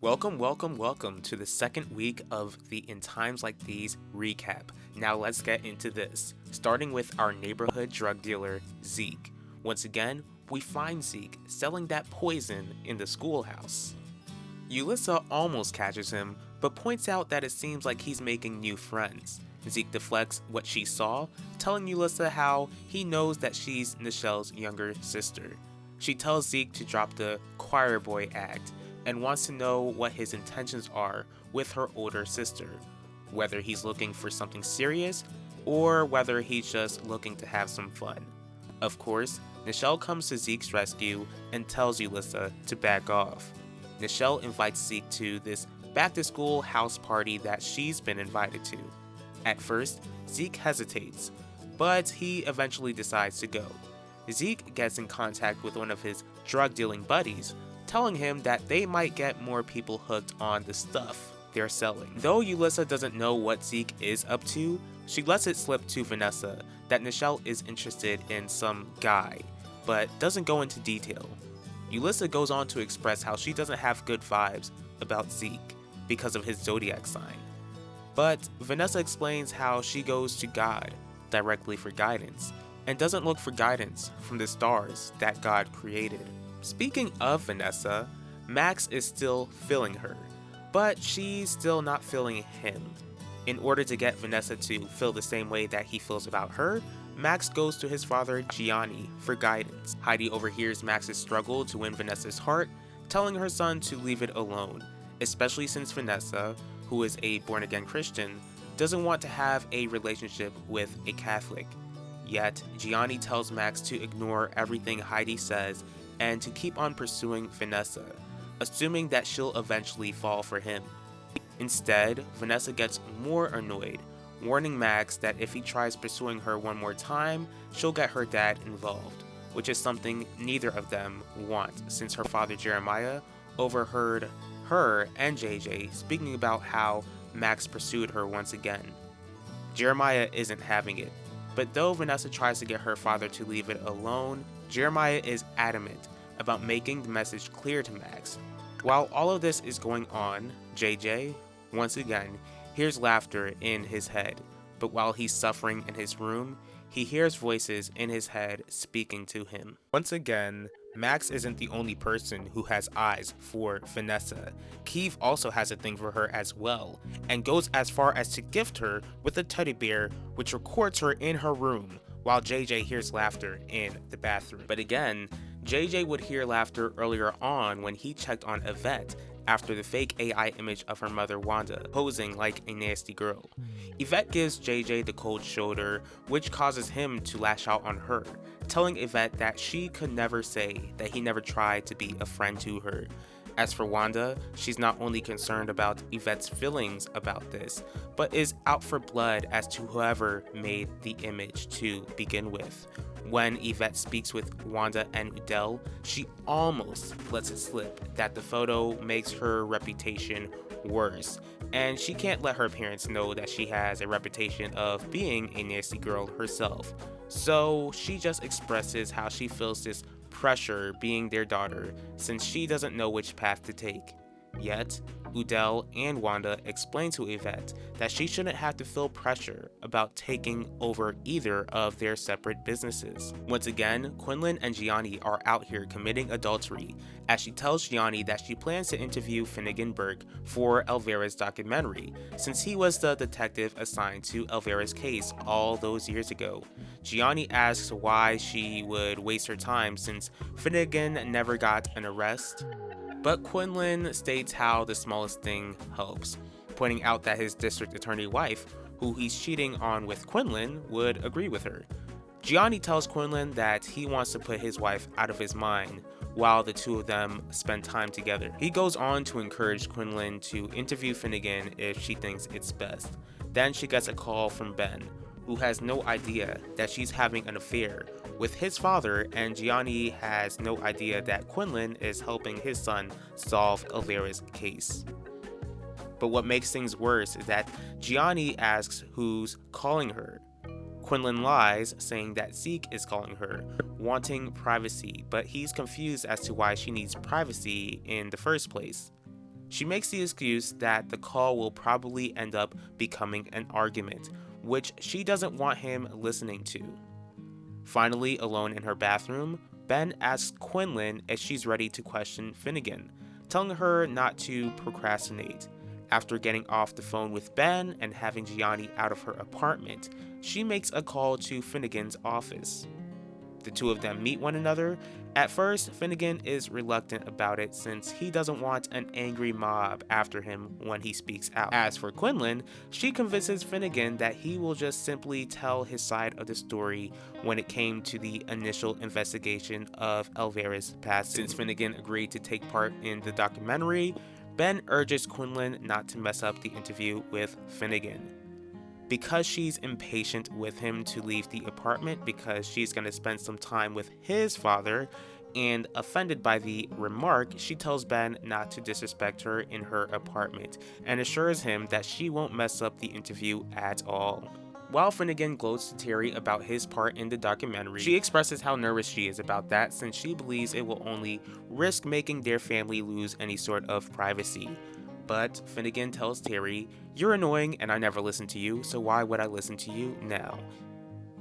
Welcome to the second week of the In Times Like These recap. Now let's get into this, starting with our neighborhood drug dealer, Zeke. Once again, we find Zeke selling that poison in the schoolhouse. Ulissa almost catches him, but points out that it seems like he's making new friends. Zeke deflects what she saw, telling Ulissa how he knows that she's Nichelle's younger sister. She tells Zeke to drop the choir boy act, and wants to know what his intentions are with her older sister, whether he's looking for something serious or whether he's just looking to have some fun. Of course, Nichelle comes to Zeke's rescue and tells Ulissa to back off. Nichelle invites Zeke to this back-to-school house party that she's been invited to. At first, Zeke hesitates, but he eventually decides to go. Zeke gets in contact with one of his drug-dealing buddies, telling him that they might get more people hooked on the stuff they're selling. Though Ulissa doesn't know what Zeke is up to, she lets it slip to Vanessa that Nichelle is interested in some guy, but doesn't go into detail. Ulissa goes on to express how she doesn't have good vibes about Zeke because of his zodiac sign. But Vanessa explains how she goes to God directly for guidance, and doesn't look for guidance from the stars that God created. Speaking of Vanessa, Max is still feeling her, but she's still not feeling him. In order to get Vanessa to feel the same way that he feels about her, Max goes to his father Gianni for guidance. Heidi overhears Max's struggle to win Vanessa's heart, telling her son to leave it alone, especially since Vanessa, who is a born-again Christian, doesn't want to have a relationship with a Catholic. Yet, Gianni tells Max to ignore everything Heidi says and to keep on pursuing Vanessa, assuming that she'll eventually fall for him. Instead, Vanessa gets more annoyed, warning Max that if he tries pursuing her one more time, she'll get her dad involved, which is something neither of them want since her father Jeremiah overheard her and JJ speaking about how Max pursued her once again. Jeremiah isn't having it, but though Vanessa tries to get her father to leave it alone, Jeremiah is adamant about making the message clear to Max. While all of this is going on, JJ, once again, hears laughter in his head, but while he's suffering in his room, he hears voices in his head speaking to him. Once again, Max isn't the only person who has eyes for Vanessa. Keeve also has a thing for her as well, and goes as far as to gift her with a teddy bear which records her in her room, while JJ hears laughter in the bathroom. But again, JJ would hear laughter earlier on when he checked on Yvette after the fake AI image of her mother Wanda, posing like a nasty girl. Yvette gives JJ the cold shoulder, which causes him to lash out on her, telling Yvette that she could never say that he never tried to be a friend to her. As for Wanda, she's not only concerned about Yvette's feelings about this, but is out for blood as to whoever made the image to begin with. When Yvette speaks with Wanda and Udell, she almost lets it slip that the photo makes her reputation worse, and she can't let her parents know that she has a reputation of being a nasty girl herself. So she just expresses how she feels this pressure being their daughter since she doesn't know which path to take. Yet, Udell and Wanda explain to Yvette that she shouldn't have to feel pressure about taking over either of their separate businesses. Once again, Quinlan and Gianni are out here committing adultery, as she tells Gianni that she plans to interview Finnegan Burke for Elvira's documentary, since he was the detective assigned to Elvira's case all those years ago. Gianni asks why she would waste her time since Finnegan never got an arrest, but Quinlan states how the smallest thing helps, pointing out that his district attorney wife, who he's cheating on with Quinlan, would agree with her. Gianni tells Quinlan that he wants to put his wife out of his mind while the two of them spend time together. He goes on to encourage Quinlan to interview Finnegan if she thinks it's best. Then she gets a call from Ben, who has no idea that she's having an affair with his father, and Gianni has no idea that Quinlan is helping his son solve Elvira's case. But what makes things worse is that Gianni asks who's calling her. Quinlan lies, saying that Zeke is calling her, wanting privacy, but he's confused as to why she needs privacy in the first place. She makes the excuse that the call will probably end up becoming an argument, which she doesn't want him listening to. Finally, alone in her bathroom, Ben asks Quinlan if she's ready to question Finnegan, telling her not to procrastinate. After getting off the phone with Ben and having Gianni out of her apartment, she makes a call to Finnegan's office. The two of them meet one another. At first, Finnegan is reluctant about it since he doesn't want an angry mob after him when he speaks out. As for Quinlan, she convinces Finnegan that he will just simply tell his side of the story when it came to the initial investigation of Elvira's passing. Since Finnegan agreed to take part in the documentary, Ben urges Quinlan not to mess up the interview with Finnegan. Because she's impatient with him to leave the apartment because she's going to spend some time with his father, and offended by the remark, she tells Ben not to disrespect her in her apartment and assures him that she won't mess up the interview at all. While Finnegan gloats to Terry about his part in the documentary, she expresses how nervous she is about that since she believes it will only risk making their family lose any sort of privacy. But Finnegan tells Terry, "You're annoying and I never listen to you, so why would I listen to you now?"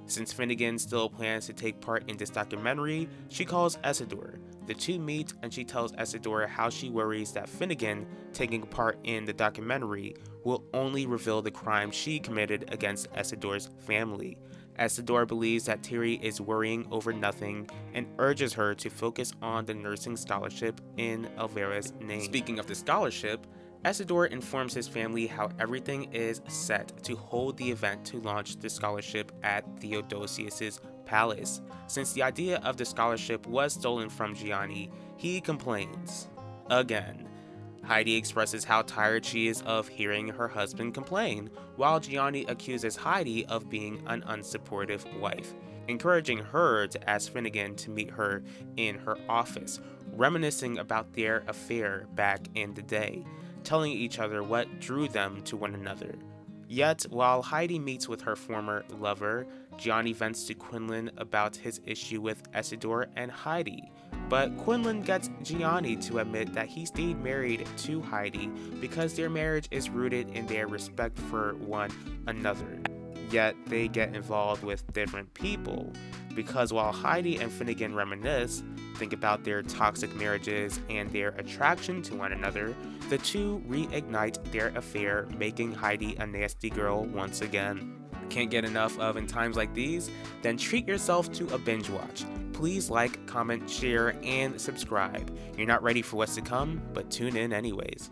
Since Finnegan still plans to take part in this documentary, she calls Essidor. The two meet and she tells Essidor how she worries that Finnegan taking part in the documentary will only reveal the crime she committed against Essidor's family. Essidor believes that Terry is worrying over nothing and urges her to focus on the nursing scholarship in Elvira's name. Speaking of the scholarship, Essidor informs his family how everything is set to hold the event to launch the scholarship at Theodosius's palace. Since the idea of the scholarship was stolen from Gianni, he complains. Again. Heidi expresses how tired she is of hearing her husband complain, while Gianni accuses Heidi of being an unsupportive wife, encouraging her to ask Finnegan to meet her in her office, reminiscing about their affair back in the day, telling each other what drew them to one another. Yet, while Heidi meets with her former lover, Gianni vents to Quinlan about his issue with Essidor and Heidi. But Quinlan gets Gianni to admit that he stayed married to Heidi because their marriage is rooted in their respect for one another. Yet they get involved with different people, because while Heidi and Finnegan reminisce, think about their toxic marriages and their attraction to one another, the two reignite their affair, making Heidi a nasty girl once again. Can't get enough of in times like these? Then treat yourself to a binge watch. Please like, comment, share, and subscribe. You're not ready for what's to come, but tune in anyways.